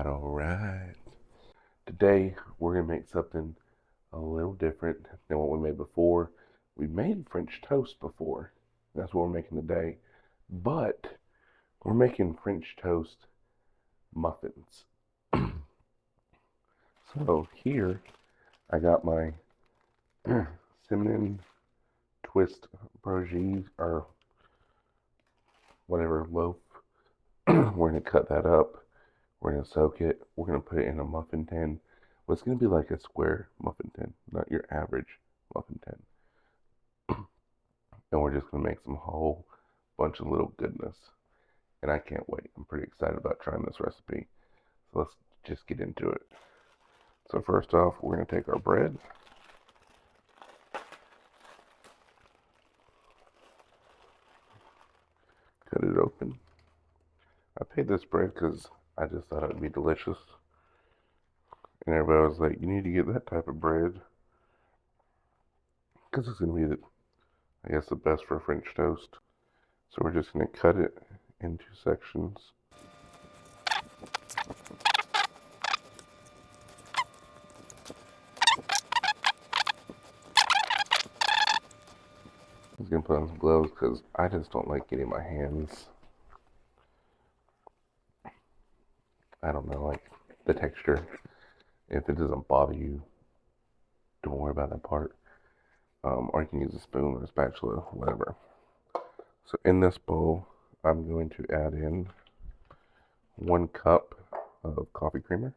Alright. Today we're gonna make something a little different than what we made before. We made French toast before. That's what we're making today. But we're making French toast muffins. So here I got my cinnamon twist brioche or whatever loaf. We're gonna cut that up. We're gonna soak it. We're gonna put it in a muffin tin. Well, it's gonna be like a square muffin tin, not your average muffin tin. And we're just gonna make some whole bunch of little goodness. And I can't wait. I'm pretty excited about trying this recipe. So let's just get into it. So first off, we're gonna take our bread. Cut it open. I paid this bread because I just thought it would be delicious. And everybody was like, you need to get that type of bread because it's going to be, I guess, the best for French toast. So we're just going to cut it into sections. I'm going to put on some gloves because I just don't like getting my hands, I don't know, like the texture. If it doesn't bother you, don't worry about that part. Or you can use a spoon or a spatula, whatever. So in this bowl, I'm going to add in 1 cup of coffee creamer.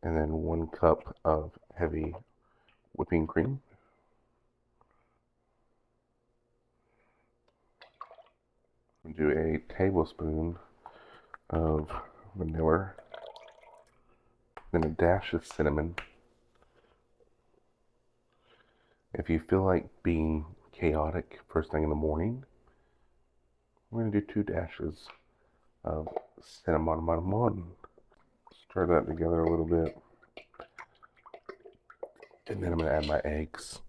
And then 1 cup of heavy whipping cream. Do a tablespoon of vanilla, then a dash of cinnamon. If you feel like being chaotic first thing in the morning, we're going to do 2 dashes of cinnamon. Stir that together a little bit. And then I'm going to add my eggs.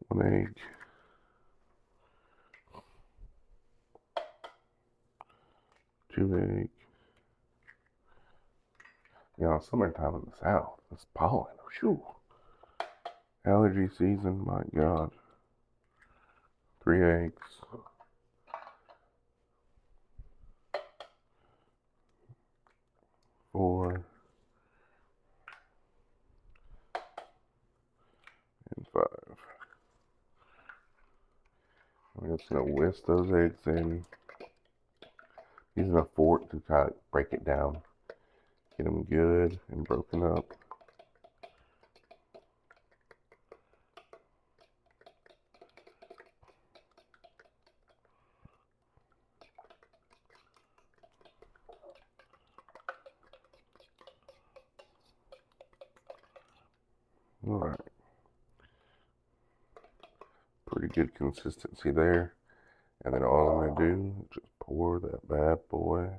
1 egg. 2 eggs. You know, summertime in the South, it's pollen. Whew. Allergy season, my God. 3 eggs. 4. And 5. I'm just going to whisk those eggs in. Using a fork to kind of break it down. Get them good and broken up. Alright. Pretty good consistency there. And then all I'm going to do is just pour that bad boy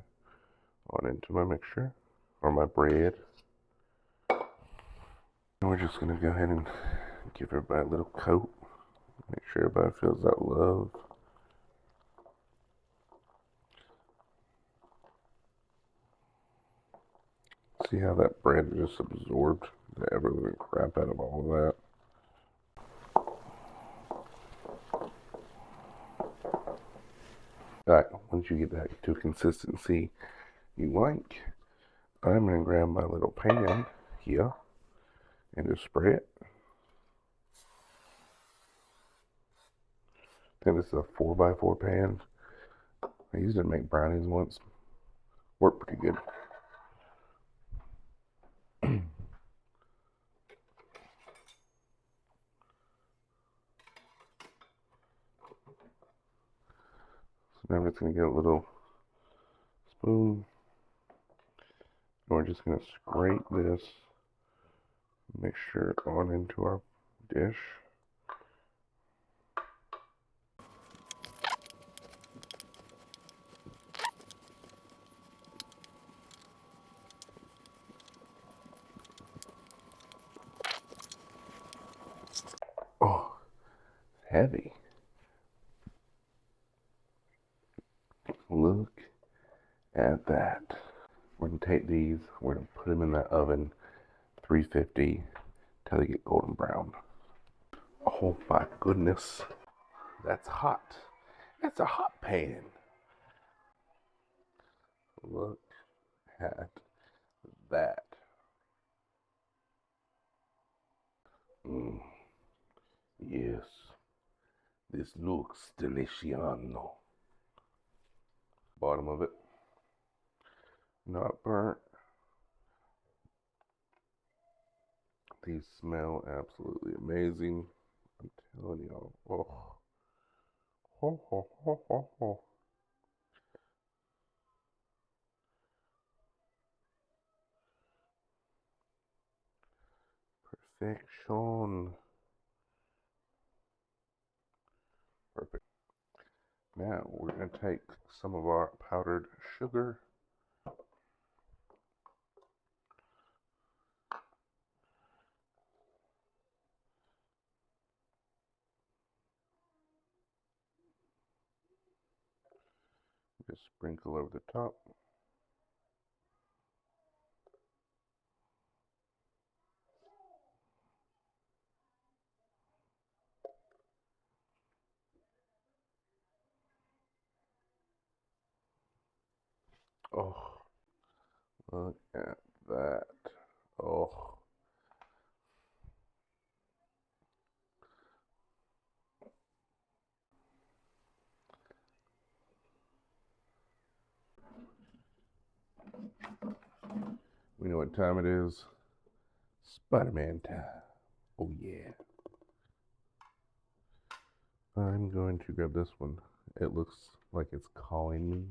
on into my mixture, or my bread. And we're just going to go ahead and give everybody a little coat. Make sure everybody feels that love. See how that bread just absorbed the ever-living crap out of all of that. Alright, once you get that to a consistency you like, I'm going to grab my little pan here and just spray it. I think this is a 4x4 pan. I used it to make brownies once. Worked pretty good. So now I'm just going to get a little spoon. And we're just going to scrape this mixture on into our dish. heavy. Look at that. We're going to take these, we're going to put them in that oven, 350, till they get golden brown. Oh my goodness. That's hot. That's a hot pan. Look at that. Mm, yes, this looks deliciano. Bottom of it, not burnt. These smell absolutely amazing. I'm telling y'all. Oh, ho, ho, ho, ho, ho. Perfection. Perfect. Now we're going to take some of our powdered sugar. Just sprinkle over the top. Oh, look at that. Oh. We know what time it is. Spider-Man time. Oh yeah. I'm going to grab this one. It looks like it's calling me.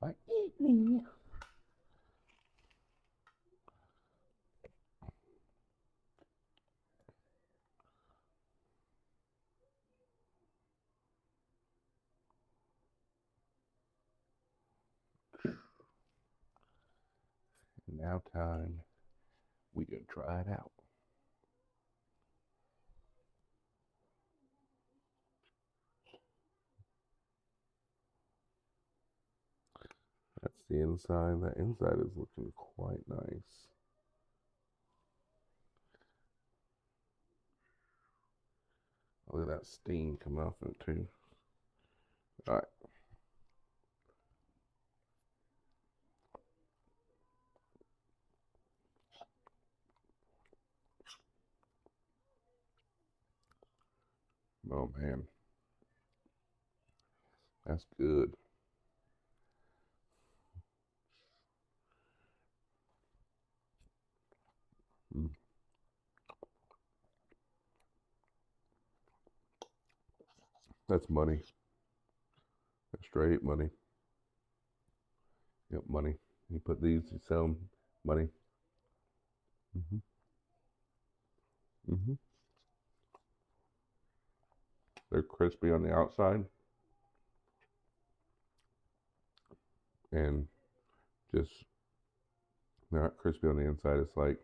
Like, eat me. Now time. We gonna try it out. That's the inside. That inside is looking quite nice. Look at that steam coming off of it too. All right. Oh man, that's good. Mm. That's money. That's straight money. Yep, money. You put these, you sell them, money. Mm-hmm. Mm-hmm. They're crispy on the outside and just not crispy on the inside. It's like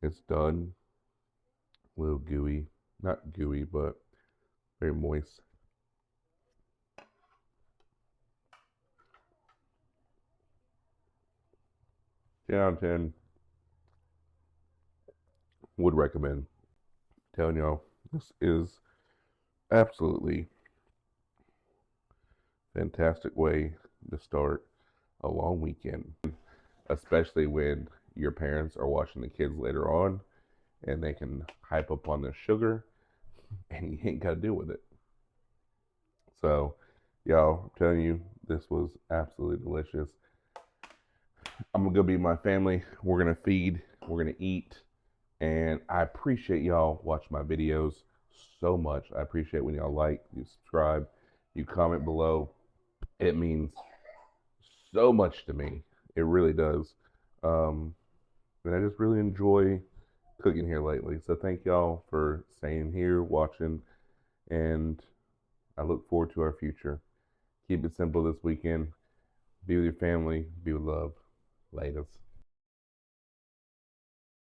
it's done, a little gooey, not gooey, but very moist. 10 out of 10. Would recommend. Telling y'all, this is absolutely fantastic way to start a long weekend, especially when your parents are watching the kids later on and they can hype up on the sugar and you ain't got to deal with it. So, y'all, I'm telling you, this was absolutely delicious. I'm gonna go be my family. We're gonna feed, we're gonna eat, and I appreciate y'all watching my videos so much. I appreciate when y'all like, you subscribe, you comment below. It means so much to me. It really does. Um, and I just really enjoy cooking here lately. So thank y'all for staying here, watching, and I look forward to our future. Keep it simple this weekend. Be with your family. Be with love. Laters.